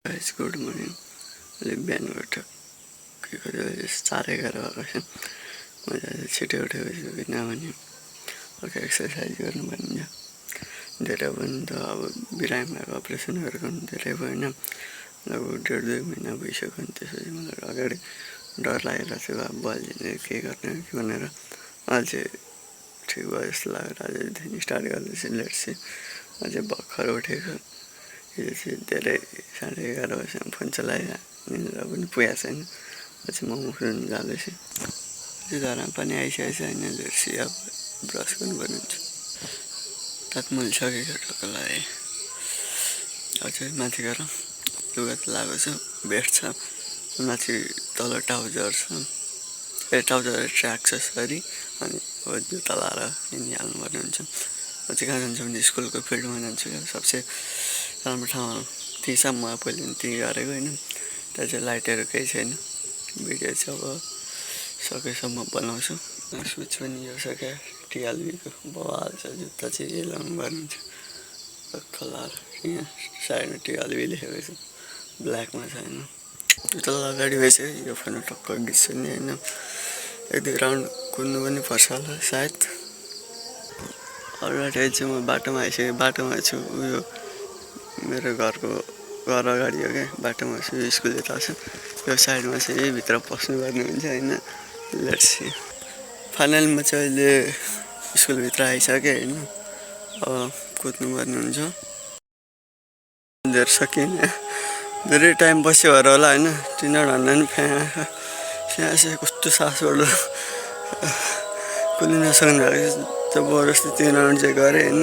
Guys good morning. अहिले बिहानबाट के गर्यो 11:30 भएको छ। मैले आज छिटो उठेको छु किनभने अर्को एक्सर्साइज गर्नु भनिन्छ। धेरै पनि त अब बिरामीहरूको अपरेसन गरेको धेरै भएन, लगभग 1.5-2 महिना भइसक्यो। अनि त्यसपछि मलाई अगाडि डर लागेर चाहिँ अब बल्झिने के गर्ने भनेर अहिले चाहिँ ठिक भयो जस्तो लागेर आजदेखि स्टार्ट गर्दैछु। Let's see. अझै भर्खर उठेको, यो चाहिँ धेरै 11:30 बजीसम्म फोन चलाएर निन्द्रा पनि पुगेको छैन। अझै म उफ्रिनु जाँदैछु। त्यो धरामा पनि आइसकेको छ होइन। लेट्सी अब ब्रस गर्नुपर्ने हुन्छ। रात मोलिसकेको टक्कलाई अझै माथि गएर लुगा त लगाएको छ, बेड छ माथि, तल ट्राउजर छ, ट्राउजर ट्र्याक छ सरी। अनि अब जुत्ता लाएर हिँडिहाल्नुपर्ने हुन्छ। म चाहिँ कहाँ जान्छु भने स्कुलको फिल्डमा जान्छु। सबसे राम्रो ठाउँ त्यही छ। म पहिले पनि त्यहीँ गरेको होइन। त्यहाँ चाहिँ लाइटहरू केही छैन। भिडियो चाहिँ अब सकेसम्म बनाउँछु। स्विच पनि यो छ क्या टिएलबीको बवाल छ। जुत्ता चाहिँ यही लाउनु पर्ने हुन्छ। कलर यहाँ साइडमा टिएलबी लेखेको छ, ब्ल्याकमा छैन। जुत्ता अगाडि भइसक्यो। यो फोन टक्क गिस्छु नि होइन। 1-2 राउन्ड कुद्नु पनि पर्छ होला सायद। अलरेडी चाहिँ म बाटोमा आइसकेँ। बाटोमा छु। उयो मेरो घर अगाडि हो क्या। बाटोमा छु, स्कुल यता छ। यो साइडमा चाहिँ यही भित्र पस्नुपर्ने हुन्छ होइन। Let's see. फाइनलमा चाहिँ अहिले स्कुलभित्र आइसकेँ होइन। अब कुद्नुपर्ने हुन्छ। धेरै सकिएन, धेरै टाइम बस्यो भएर होला होइन। 3 राउन्ड भन्दा पनि फ्याँ कस्तो सासबाट कुद्नु नसक्ने भएको जबरजस्ती 3 राउन्ड चाहिँ गरेँ होइन।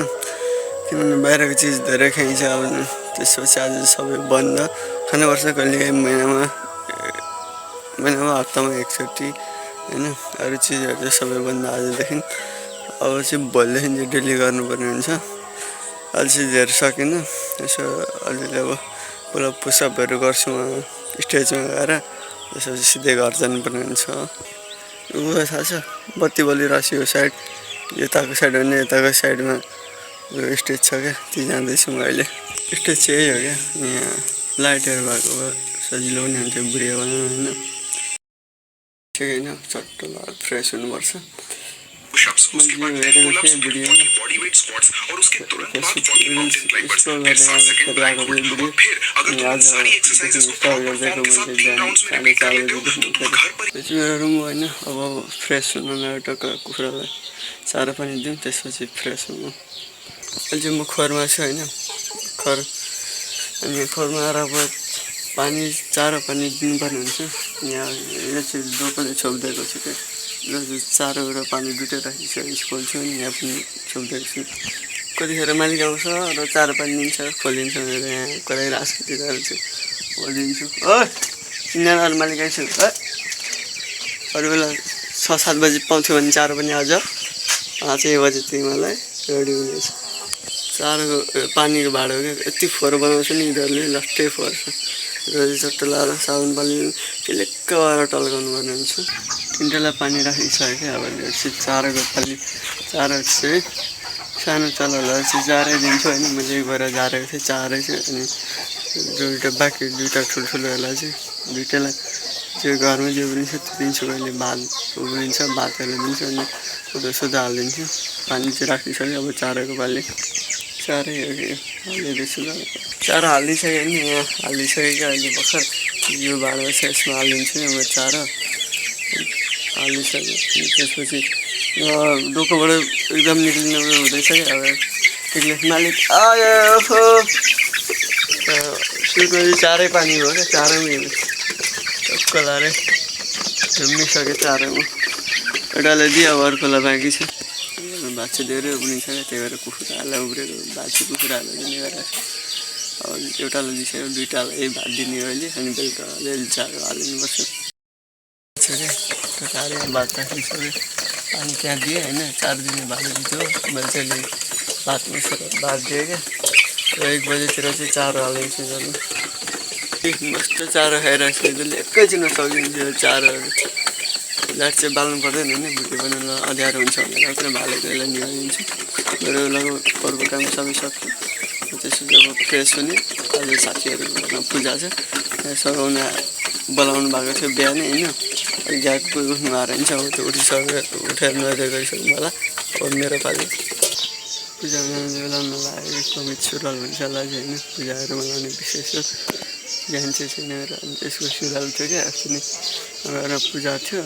किनभने बाहिरको चिज धेरै खाइन्छ। अब त्यसपछि आज सबै बन्द खानुपर्छ। कहिलेकाहीँ महिनामा हप्तामा एकचोटि होइन। अरू चिजहरू चाहिँ सबै बन्द आजदेखि। अब चाहिँ भोलिदेखि चाहिँ डेली गर्नुपर्ने हुन्छ। अहिले चाहिँ धेरै सकिनँ। यसो अलिअलि अब पुरा पुसअपहरू गर्छु म स्टेजमा गएर। त्यसपछि सिधै घर जानुपर्ने हुन्छ। ऊ थाहा छ बत्ती बलिरहेको छ यो साइड। यताको साइड भने यताको साइडमा उयो स्टेज छ क्या, त्यहीँ जाँदैछु म अहिले। स्टेज चाहिँ यही हो क्या। यहाँ लाइटहरू भएको भए सजिलो पनि हुन्थ्यो भिडियो बनाउनु होइन। होइन चट्ट लगाएर फ्रेस हुनुपर्छ। मेरो रुम होइन। अब फ्रेस हुन टक्क कुखुरालाई चारो पनि दिउँ, त्यसपछि फ्रेस हुनु। अहिले चाहिँ म खोरमा छु होइन। अनि खोरमा आएर अब पानी चारो पनि दिनुपर्ने हुन्छ। यहाँ यो चाहिँ डोकोले छोपिदिएको छु क्या। चारो र पानी दुइटै राखिसकेको खोल्छु अनि यहाँ पनि छोपिदिएको छु। कतिखेर मालिक आउँछ र चारो पानी दिन्छ, खोलिन्छ भनेर यहाँ कराइरहेको छु। त्यतिखेर चाहिँ खोलिदिन्छु। तिनीहरू मालिक आइसक्यो। अरू बेला 6-7 बजी पाउँथ्यो भने चारो पनि आज 5 बजी चाहिँ मलाई रेडी हुनेछ। चारोको पानीको भाँडो क्या यति फोहोर बनाउँछ नि यिनीहरूले, लट्टै फोहोर छ। र चट्ट लाएर साबुन पानी लिक्क भएर टल्काउनु पर्ने हुन्छ। 3लाई पानी राखिसक्यो। अब चारोको पानी चारो चाहिँ सानो चलालाई चाहिँ चारै दिन्छु होइन। मैले एक भएर झारेको थिएँ चारै चाहिँ। अनि बाँकी 2टा ठुल्ठुलोहरूलाई चाहिँ 2टैलाई त्यो घरमा जे पनि छ त्यो दिन्छु। कहिले भात उब्रिन्छ भातहरू दिन्छु अनि सोधा हालिदिन्छु। पानी चाहिँ राखिसक्यो। अब चारोको पाली चारै हो कि हालिदिँदैछु ल। चारो हालिदिइसक्यो नि, यहाँ हालिदिइसक्यो क्या। अहिले भर्खर यो भाँडो छ यसमा हालिदिन्छु नि म चारो हालिदिइसक्यो। त्यसपछि डोकोबाट एकदम निक्लिनु हुँदैछ क्या। अब निक्ले मालिक आयो। सुरु चारै पानी हो क्या। चारोमै टक्क लाएर झुम्मिसक्यो चारोमा। एउटालाई दियो अब अर्कोलाई बाँकी छ। भात चाहिँ धेरै उब्रिन्छ क्या, त्यही भएर कुखुराहरूलाई उब्रेको भात चाहिँ कुखुराहरूलाई दिने गरेर अब एउटालाई दिइसक्यो। 2टालाई भात दिने अहिले। अनि बेलुका अलिअलि चारो हालिदिनुपर्छ क्या। भात राखिसक्यो। पानी त्यहाँ दिएँ होइन। 4 दिने भात दिन्थ्यो। मैले चाहिँ भात मिसाएर भात दिएँ क्या। र 1 बजीतिर चाहिँ चारो हालिदिन्छु जसले। मस्त चारो खाइरहेको छ जसले एकैछिनमा सकिदिन्थ्यो चारोहरू। लाइट चाहिँ बाल्नु पर्दैन होइन। भिडियो बनाउन अँध्यारो हुन्छ भनेर मात्रै बालेको यसलाई निभाइदिन्छु। मेरो लगभग अरूको काम सबै सक्यो। त्यसपछि अब फ्रेस हुने आज साथीहरूको पूजा छ सघाउन बोलाउनु भएको थियो बिहानै होइन ग्याटको उठ्नु आएर छ अब त्यो उठेर नुहाइ गरिसक्नु होला अब मेरो पालि पूजा मनाउने बेला नलागेको कमित सुरुवाल हुन्छ होला चाहिँ होइन पूजाहरू मनाउने विशेष बिहान चाहिँ छैन र त्यसको सुरुवाल थियो क्या अस्ति नै गएर पूजा थियो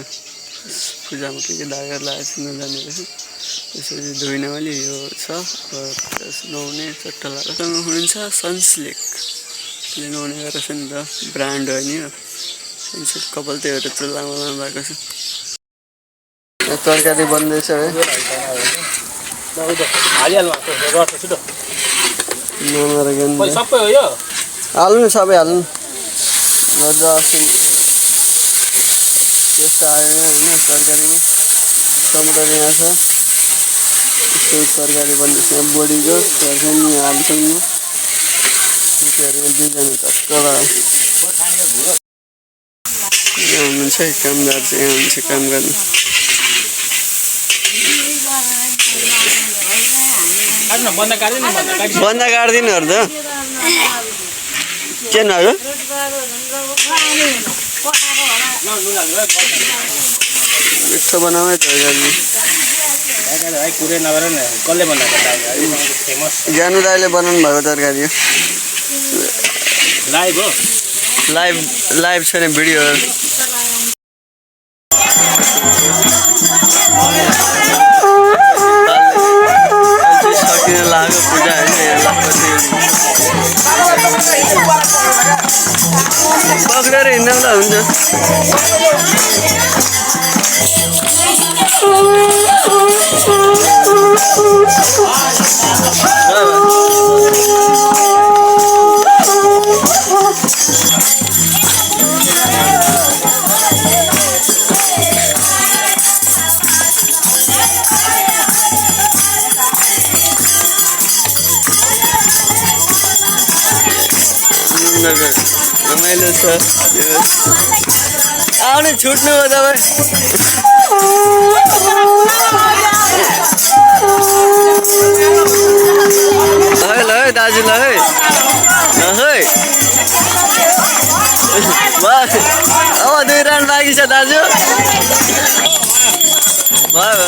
पूजामा के दागहरू लगाएको छ नजाने रहेछ त्यसपछि धोइने अलि यो छ नुहाउने चट्टा लगाएर हुनुहुन्छ सनसिल्क ले नुहाउने गरेको छ नि त ब्रान्ड हो नि यो सनसिल्क कपाल त्यही भएर चुल्हामा लाउनु भएको छ तरकारी बन्दैछ है हाल्नु सबै हाल्नु गर्दा यस्तो आयो होइन तरकारीमा टमाटर यहाँ छ तरकारी बन्दैछ बोडीको तरकारी हाल्छौँ दुईजना तत्काल हुनुहुन्छ है कामदार चाहिँ यहाँ हुन्छ काम गर्नु बन्द काट्दिनुहरू त के नगयो यस्तो बनाऊ है तरकारी ज्ञानु दाइले बनाउनु भएको तरकारी हो लाइभ छैन भिडियो सकिन लाग्यो पूजा होइन पक्रेर हिँड्दा हुन्छ रमाइलो छ आउने छुट्नु हो तपाईँ ल है दाजु ल है अब 2 राउन्ड बाँकी छ दाजु भयो